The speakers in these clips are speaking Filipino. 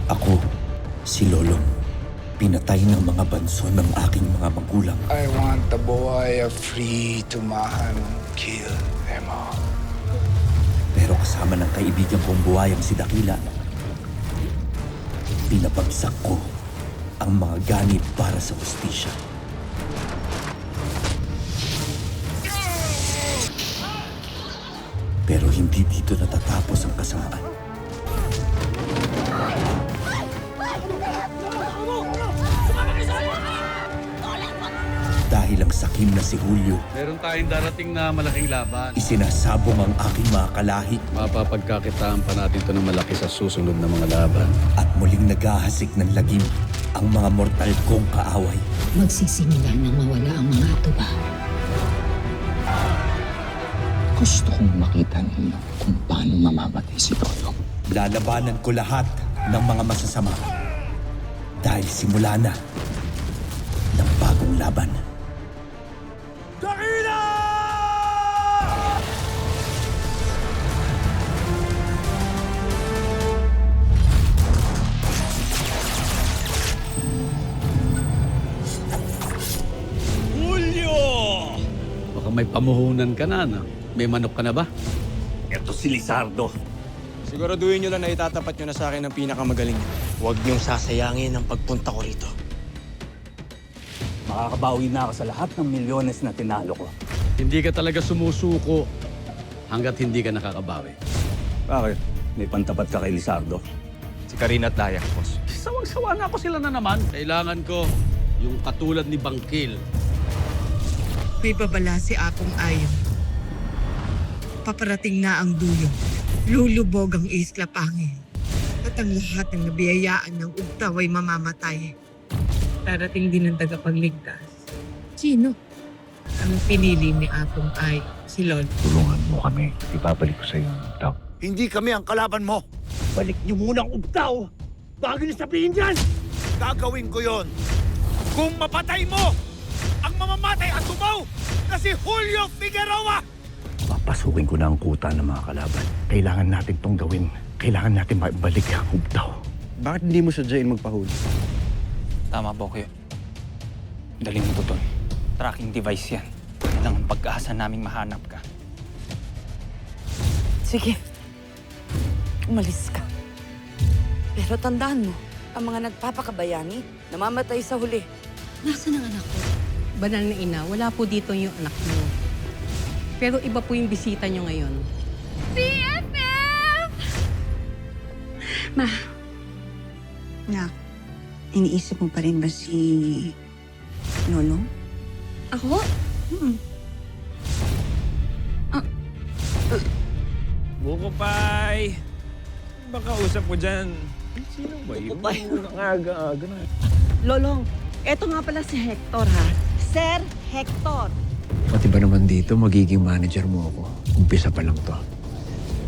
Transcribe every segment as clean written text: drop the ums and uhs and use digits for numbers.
Ako, si Lolong. Pinatay ng mga banso ng aking mga magulang. I want the boy free to man kill them all. Pero kasama ng kaibigan kong buhayang si Dakila, pinabagsak ko ang mga ganit para sa hustisya. Pero hindi dito natatapos ang kasamaan. Dahil ang sakim na si Julio, Meron tayong darating na malaking laban. isinasabong ang aking mga kalahi Mapapagkakitaan pa natin ito ng malaki sa susunod na mga laban. at muling naghahasik ng lagim ang mga mortal kong kaaway. Magsisimula nang mawala ang mga atuba. Gusto kong makita ninyo kung paano mamamatay si Lolong. Lalabanan ko lahat ng mga masasama dahil simula na ng bagong laban. Baka may pamuhunan ka na, no? May manok ka na ba? Ito si Lizardo. Siguraduhin nyo lang na itatapat nyo na sa akin ang pinakamagaling nyo. Huwag nyong sasayangin ang pagpunta ko rito. Makakabawi na ako sa lahat ng milyones na tinalo ko. Hindi ka talaga sumusuko hanggat hindi ka nakakabawi. Bakit? May pantapat ka kay Lizardo? Si Karina at Dayak, boss. Sawang-sawa na ako sila na naman. Kailangan ko yung katulad ni Bangkil. May babala si Apong Ayon. Paparating na ang dulo. Lulubog ang Isla Pangil. At ang lahat ng nabiyayaan ng ugtaw ay mamamatay. Darating din ang tagapagligtas. Sino? Ang pinili ni Apong ay si Lolo. Tulungan mo kami. Ibabalik ko sa iyo ang tao. Hindi kami ang kalaban mo. Balik niyo muna ang ugtaw! Bago niyo sabihin dyan! Gagawin ko yon. Kung mapatay mo, ang mamamatay at tumaw na si Julio Figueroa! Papasukin ko na ang kuta ng mga kalaban. Kailangan natin tong gawin. Kailangan natin maibalik ang ugtaw. Bakit hindi mo sadyain magpahuli? Tama po kayo. Daling mo to, Tol. Tracking device yan. Yan lang ang pag-asa naming mahanap ka. Sige. Umalis ka. Pero tandaan mo, ang mga nagpapakabayani, namamatay sa huli. Nasaan ang anak ko? Banal na ina, wala po dito yung anak mo. Pero iba po yung bisita nyo ngayon. Ma. Nak, iniisip mo pa rin ba si Lolong? Ako? Buko Pay! Baka usap ko dyan. Sino ba yun? Buko Pay. Aga-aga na. Lolong, eto nga pala si Hector, ha? Sir Hector. Pati ba naman dito magiging manager mo ako? Umpisa pa lang to.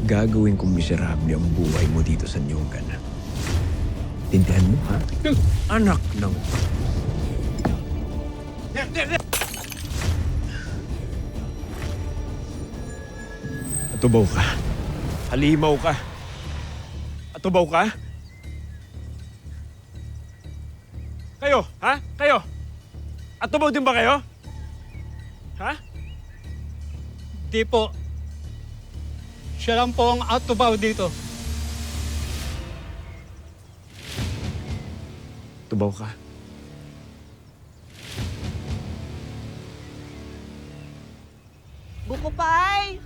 Gagawin kong miserable ang buhay mo dito sa Nyongan. Tindihan mo, ha? Anak ng... Atubaw ka. Halimaw ka. Atubaw ka? Kayo, ha? Kayo? Atubaw din ba kayo? Ha? Di po. Siya lang po ang atubaw dito. Tubaw ka. Buko Pay!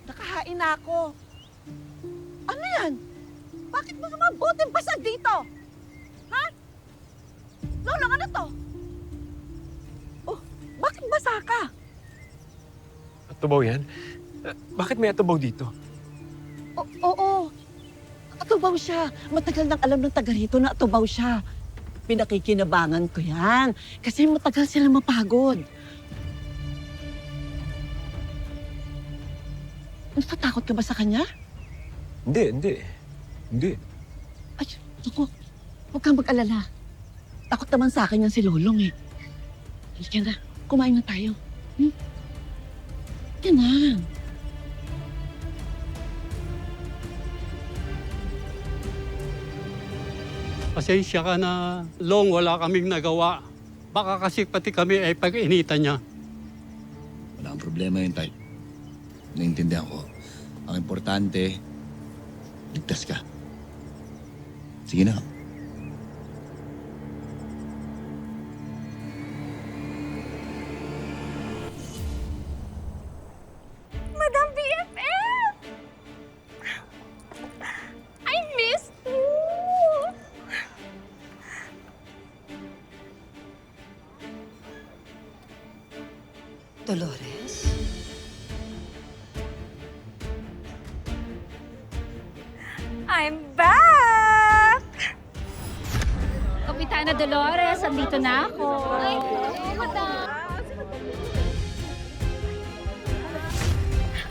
Nakahain na ako. Ano yan? Bakit mga mabuteng basag dito? Ha? Lolong, ano to? Oh, bakit basa ka? Atubaw yan? Bakit may atubaw dito? Oo. Atubaw siya. Matagal nang alam ng taga rito na atubaw siya. Pinakikinabangan ko yan. Kasi matagal sila mapagod. Natatakot ka ba sa kanya? Hindi. Ay, naku. Huwag kang mag-alala. Takot naman sa akin yan si Lolong eh. Halika na. Kumain na tayo. Halika na. Pasensya ka na, Long, wala kaming nagawa. Baka kasi pati kami ay pag-initan niya. Wala kang problema yun, Tay. Naintindihan ko. Ang importante, ligtas ka. Sige na. Madam BFF! I missed you! Dolores? I'm back! Kapitana Dolores, andito na ako. Ay,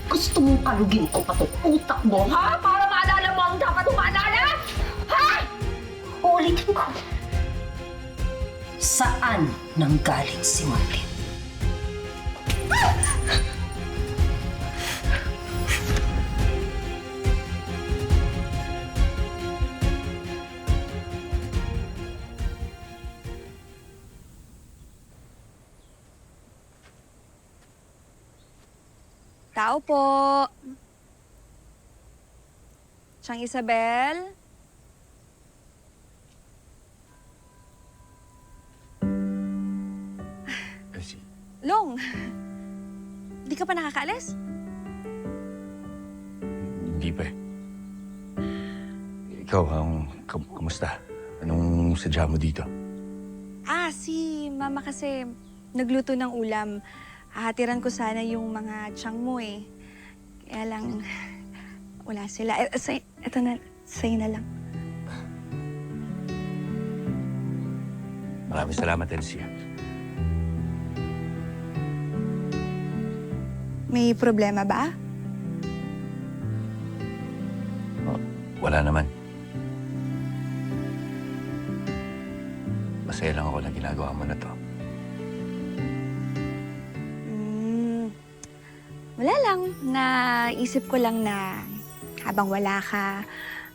Gusto mong kalugin ko pa itong utak mo, ha? Para maalala mo ang dapat mong maalala? Ha? Uulitin ko. Saan nanggaling si Marlene? Tao po. Siyang Isabel? Long, di ka pa nakakaalis? Hindi pa eh. Ikaw, kamusta? Anong sadya mo dito? Si Mama kasi nagluto ng ulam. Hahatiran ko sana yung mga tiyang mo eh. Kaya lang, wala sila. Ito na, sa'yo na lang. Maraming salamat, Elsie. May problema ba? Wala naman. Masaya lang ako na ginagawa mo na to. Wala lang. Naisip ko lang na habang wala ka,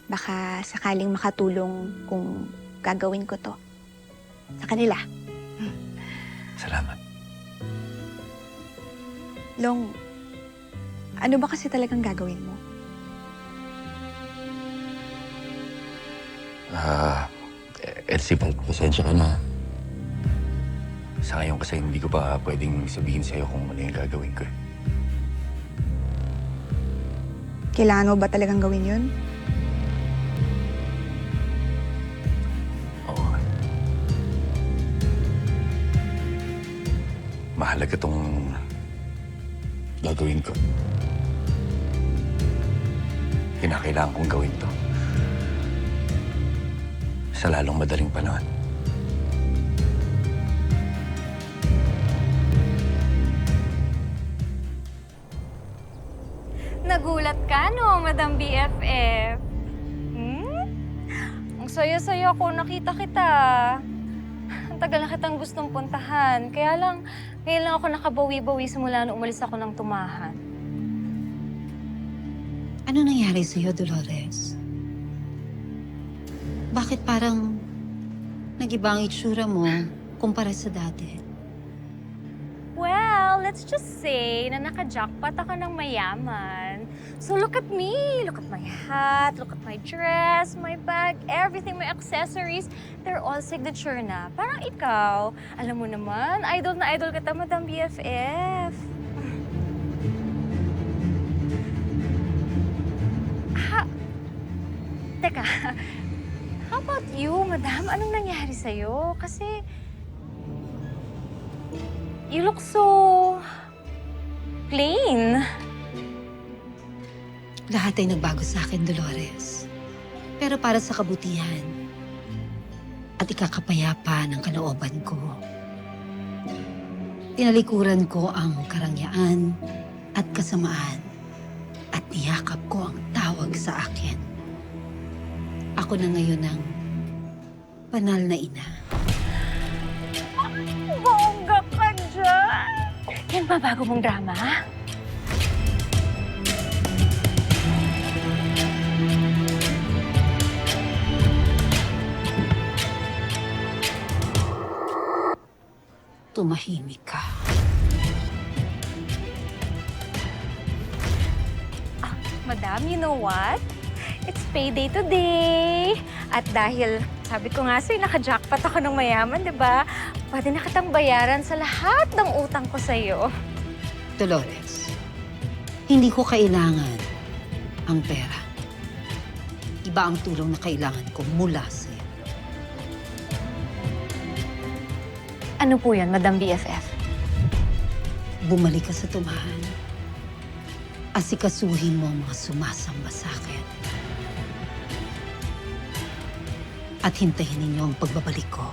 baka sakaling makatulong kung gagawin ko to. Sa kanila. Salamat. Long, ano ba kasi talagang gagawin mo? Elsie, pasensya ka na. Sa ngayon kasi hindi ko pa pwedeng sabihin sa'yo kung ano yung gagawin ko. Kailangan mo ba talagang gawin yun? Oo. Mahalaga tong gagawin ko. Kinakailangan kong gawin to. Sa lalong madaling panahon. Nagulat ka, no, Madam BFF? Ang saya-saya ko, nakita kita. Ang tagal na kitang gustong puntahan. Kaya lang, ngayon lang ako nakabawi-bawi simula nung umalis ako ng tumahan. Ano nangyari sa'yo, Dolores? Bakit parang nag-iba ang itsura mo kumpara sa dati? Well, let's just say na naka-jackpot ako ng mayaman. So look at me. Look at my hat, look at my dress, my bag, everything, my accessories. They're all signature na. Parang ikaw. Alam mo naman, idol na idol kita, Madam BFF. Teka, how about you, Madam? Anong nangyari sa'yo? Kasi you look so plain. Lahat ay nagbago sa akin, Dolores. Pero para sa kabutihan at ikakapayapa ng kalooban ko. Tinalikuran ko ang karangyaan at kasamaan at niyakap ko ang tawag sa akin. Ako na ngayon ang banal na ina. Bongga ka dyan! Yan ba bago mong drama? tumahimik ka. Madam, you know what? It's payday today. At dahil, sabi ko nga sa'yo, naka-jackpot ako ng mayaman, di ba? Pwede na kitang bayaran sa lahat ng utang ko sa'yo. Dolores, hindi ko kailangan ang pera. Iba ang tulong na kailangan ko mula sa'yo. Ano po yan, Madam BFF? Bumalik ka sa tumahan. Asikasuhin mo ang mga sumasamba sa akin. At hintayin ninyo ang pagbabalik ko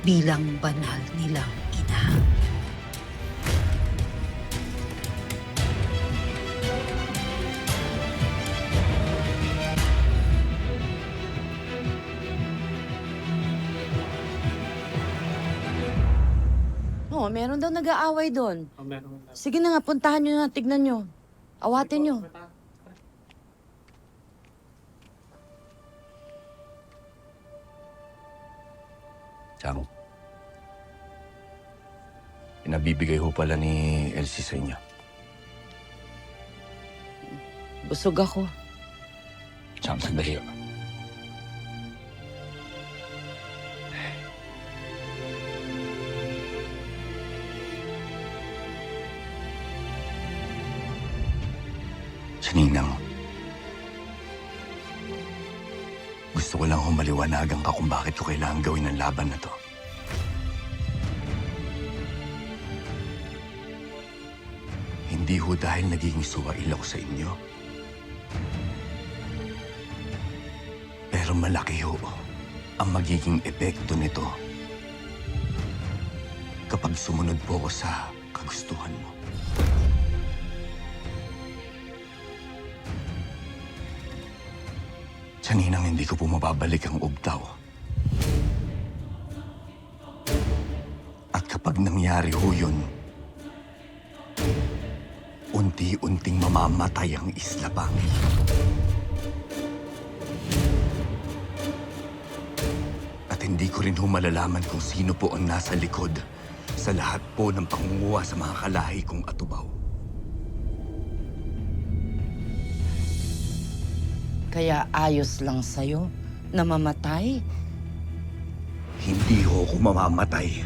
bilang banal nilang ina. Oh, meron daw nag-aaway doon. Sige na nga, puntahan nyo na, tignan nyo. Awatin nyo. Chang, pinabibigay ho pala ni Elsie sa inyo. Busog ako. Chang, sandali ho. Ninang, gusto ko lang humaliwanagan ka kung bakit ko kailangan gawin ang laban na to. Hindi ho dahil naging suwail ako sa inyo. Pero malaki ho ang magiging epekto nito kapag sumunod po ako sa kagustuhan mo. Ninang, hindi ko po mababalik ang ubtaw. At kapag nangyari ho yun, unti-unting mamamatay ang Isla Pangil. At hindi ko rin ho malalaman kung sino po ang nasa likod sa lahat po ng pangunguha sa mga kalahi kong atubaw. Kaya ayos lang sa'yo na mamatay? Hindi ho ako mamamatay.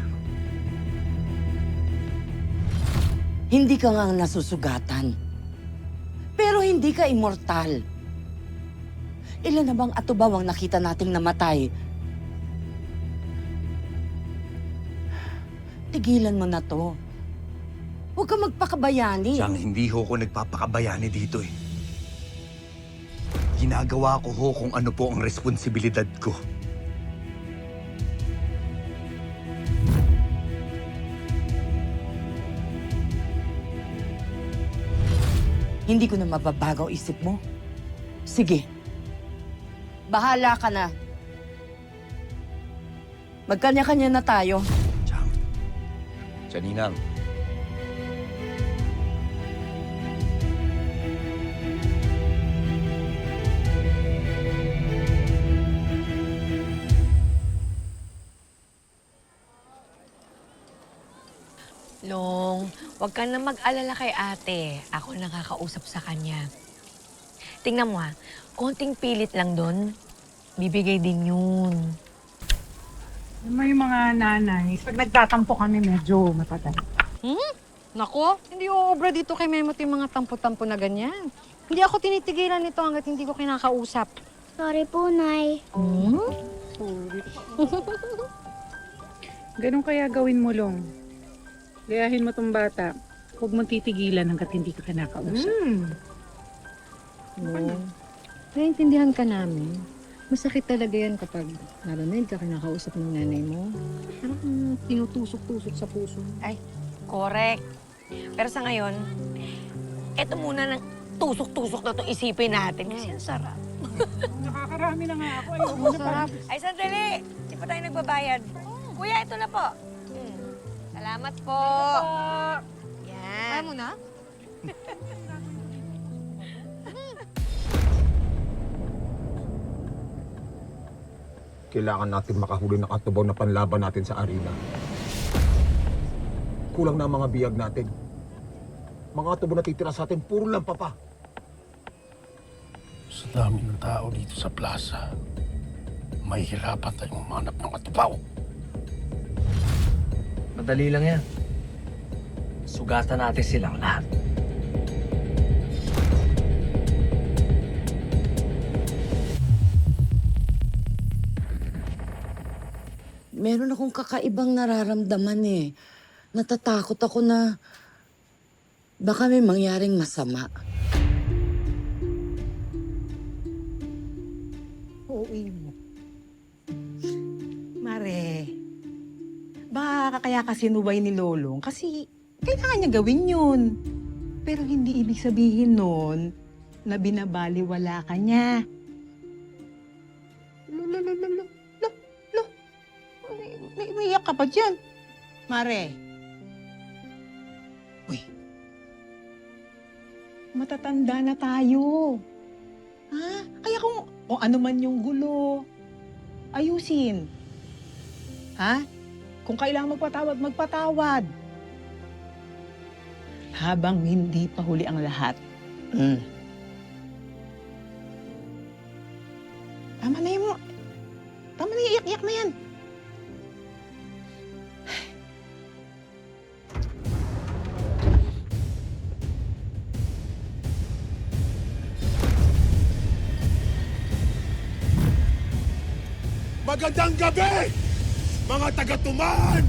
Hindi ka nga nasusugatan. Pero hindi ka immortal. Ilan na bang atubaw ang nakita nating namatay? Tigilan mo na to. Huwag ka magpakabayani. Siyang hindi ho ako nagpapakabayani dito eh. Ginagawa ko ho kung ano po ang responsibilidad ko. Hindi ko na mababago ang isip mo. Sige. Bahala ka na. Magkanya-kanya na tayo. Ninang. Long, huwag ka na mag-alala kay ate. Ako nakakausap sa kanya. Tingnan mo konting pilit lang doon. Bibigay din yun. May mga nanay, pag nagtatampo kami medyo matagal. Nako, hindi uobra dito kay Memot yung mga tampo-tampo na ganyan. Hindi ako tinitigilan nito hanggat hindi ko kinakausap. Sorry po, Nay. Ganun kaya gawin mo, Long. Gayahin mo tong bata. Huwag mong titigilan hanggat hindi ka kinakausap. Naiintindihan ka namin. Masakit talaga yan kapag narinig ka kinakausap ng nanay mo. Parang tinutusok-tusok sa puso. Ay, correct. Pero sa ngayon, eto muna ng tusok-tusok na itong isipin natin. Kasi ang sarap. Nakakarami na nga ako. Ayaw mo na Sarap. Ay, sandali! Hindi pa tayo nagbabayad. Kuya, ito na po. Salamat po. Yan. Kaya mo na? Kailangan natin makahuli ng katubaw na panlaban natin sa arena. Kulang na ang mga biyag natin. Mga katubaw na titira sa atin, puro lampa pa. Sa dami ng tao dito sa plaza, mahihirapan tayong manap ng katubaw. Madali lang yan. Sugatan natin silang lahat. Meron akong kakaibang nararamdaman eh. Natatakot ako na baka may mangyaring masama. Uuwi mo. Mare, baka kaya kasi sinubay ni Lolong kasi kailangan niya gawin yun. Pero hindi ibig sabihin nun na binabaliwala ka niya. May iyak ka pa dyan. Mare. Uy. Matatanda na tayo. Ha? Kaya kung ano man yung gulo, ayusin. Ha? Kung kailangan magpatawad, magpatawad. Habang hindi pa huli ang lahat. Tama na yung... Tama na yung iyak-iyak na yan. Magandang gabi, mga taga-tumaan!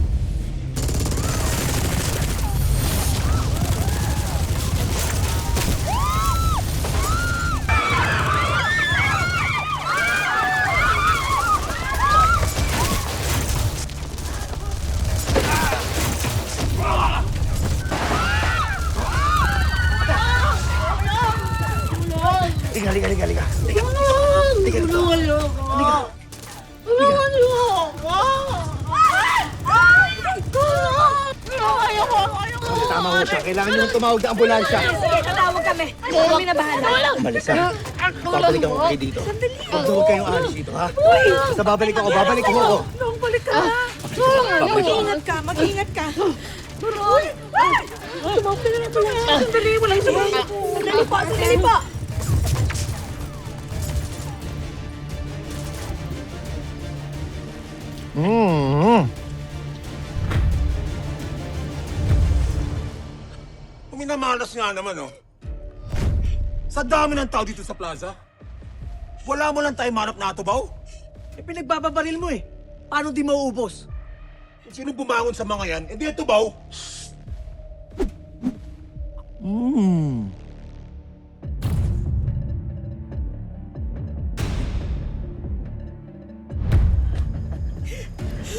Liga. Tama ho siya. Kailangan nyo tumawag ng ambulansya. Sige, tatawag kami. Kami na bahala. Umalis ha. Babalikan ko kayo dito. Huwag kayong alis dito ha. Basta babalik ako. Babalik ko ako. Balik ka. Mag-ingat ka. Uy! Tumawag ka na lang pala. Sandali, walang sumama. Sandali po. Minamalas nga naman, oh. Sa dami ng tao dito sa plaza, wala mo lang tayo manap na atubaw? Eh, pinagbababaril mo eh. Paano di mauubos? Sino bumangon sa mga yan? Hindi atubaw.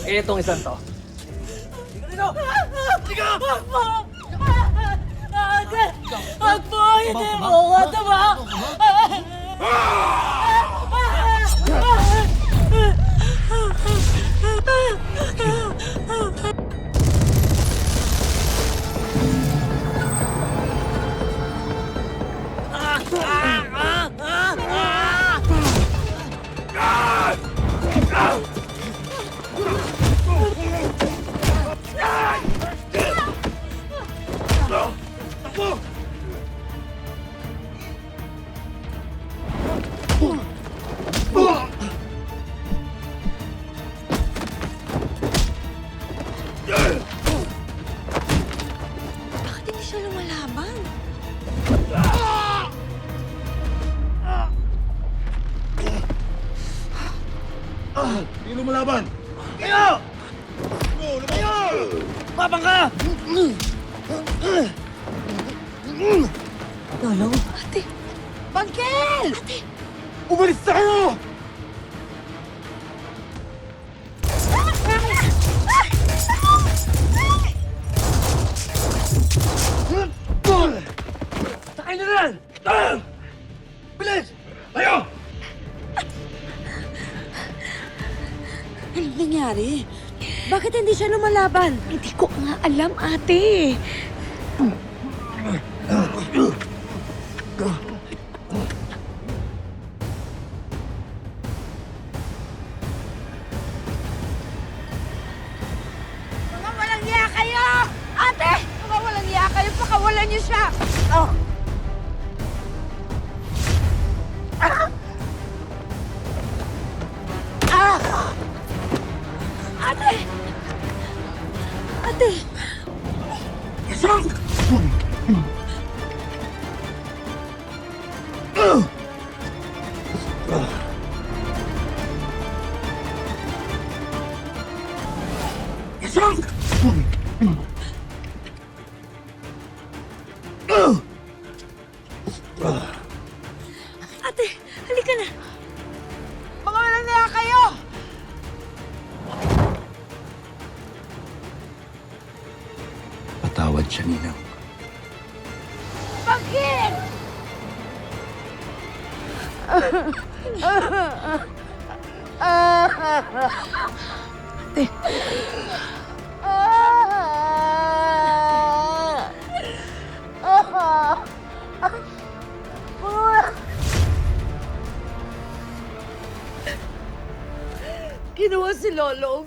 Eh, itong isang to. Bakit hindi siya lumalaban? Hindi lumalaban. Kayo! Kayo! Babang ka! Lolong? Ate! Bangkel! Ate! Umalis na kayo! Sakay na rin! Bilis! Tayo! Anong nangyari? Bakit hindi siya lumalaban? Hindi ko nga alam, ate. Ate, halika na. Mga walang niya kayo! Patawad siya, Ninang. Bakit? Kinuha si Lolong.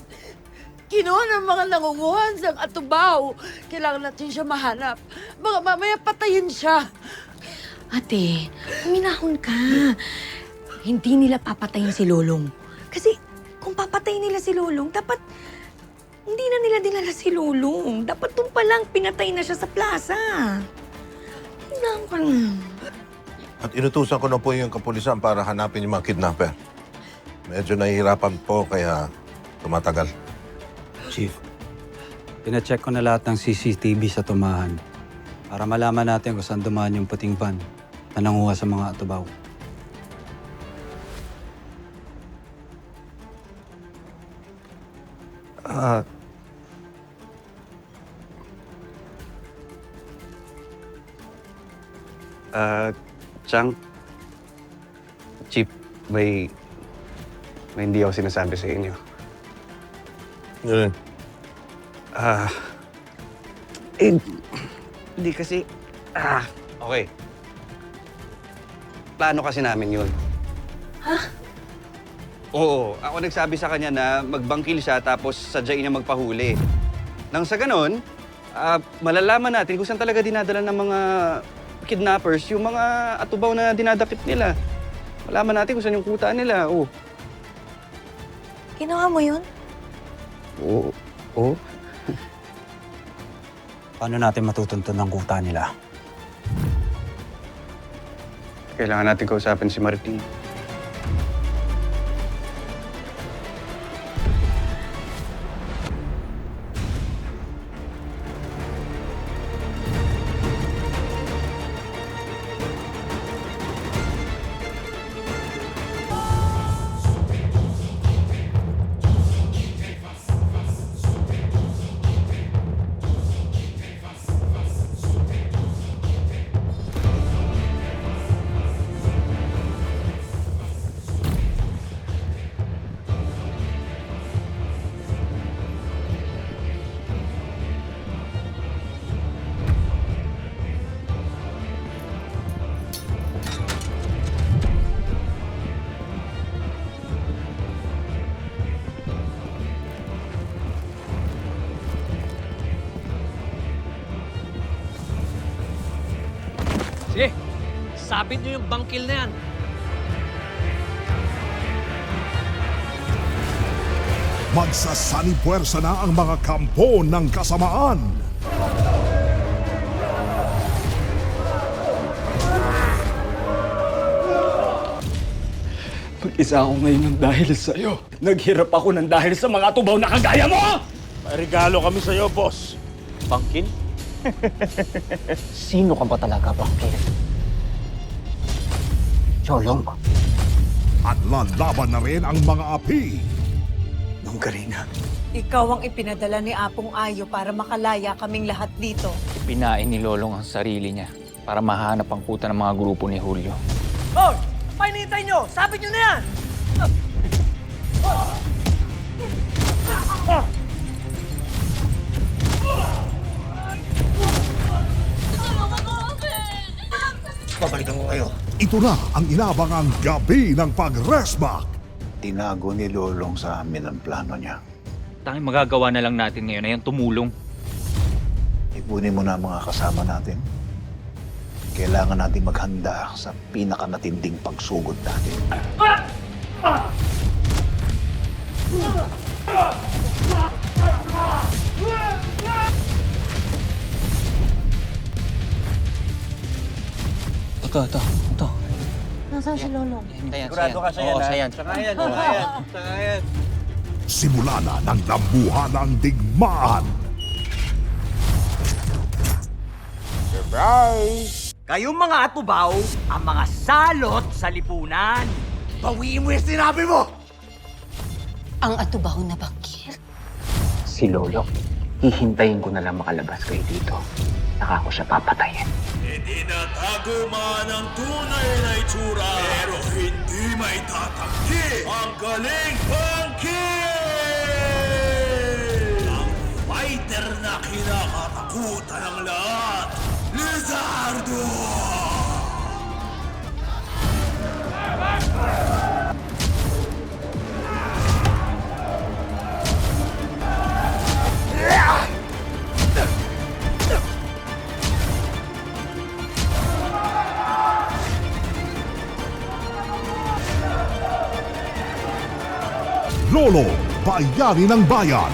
Kinuha ng mga nangunguhan sa Atubaw. Kailangan natin siya mahanap. Baka mamaya patayin siya. Ate, minahon ka. Hindi nila papatayin si Lolong. Kasi kung papatayin nila si Lolong, dapat hindi na nila dinala si Lolong. Dapat doon pa lang pinatay na siya sa plaza. Minahon ka na. At inutusan ko na po yung kapulisan para hanapin yung mga kidnapper. Medyo nahihirapan po kaya tumatagal. Chief, pinacheck ko na lahat ng CCTV sa tumahan para malaman natin kung saan dumaan yung puting van na nanguha sa mga atubaw. Chang, Chief, may hindi ako sinasabi sa inyo. Yun. Hindi kasi, okay. Plano kasi namin yun. Ha? Oo, ako nagsabi sa kanya na magbangkil siya tapos sadyain niya magpahuli. Nang sa ganon, malalaman natin kung saan talaga dinadala ng mga kidnappers yung mga atubaw na dinadakip nila. Malaman natin kung saan yung kuta nila. Oo. Ginawa mo yun? Oo. Paano natin matutuntun ang kuta nila? Kailangan natin kausapin si Martin. Sige, sabit niyo yung bangkil na yan. Magsasani puwersa na ang mga kampo ng kasamaan. Mag-isa ako ngayon ng dahil sa'yo. Naghirap ako ng dahil sa mga tubaw na kagaya mo! May regalo kami sa'yo, boss. Bangkil? Sino ka ba talaga, Bangkil? Cholong. At lalaban na rin ang mga api. Nung Karina, Ikaw ang ipinadala ni Apong Ayo para makalaya kaming lahat dito. pinain ni Lolong ang sarili niya para mahanap ang kuta ng mga grupo ni Julio. Hoy! Painitay nyo! Sabit nyo na yan! Babalikan ko kayo. Ito na ang inabangang gabi ng pag-resback. Tinago ni Lolong sa amin ang plano niya. Tanging magagawa na lang natin ngayon ay yung tumulong. Ipunin mo na ang mga kasama natin. Kailangan natin maghanda sa pinakamatinding pagsugod natin. Ito. Nasaan si Lolong? Sigurado ka siya yan, ha? Siya yan. Simula na ng dambuhalang digmaan. Kayong mga atubaw, ang mga salot sa lipunan. Bawiin mo yung sinabi mo! Ang atubaw na bangkil. Si Lolo, hihintayin ko na lang makalabas kayo dito. Saka ko siya papatayin. Itinatago man ang tunay na itsura, pero hindi maitatanggi ang galing bangkil! Ang fighter na kinakatakutan ng lahat, Lizardo! Lolo, bayani ng bayan.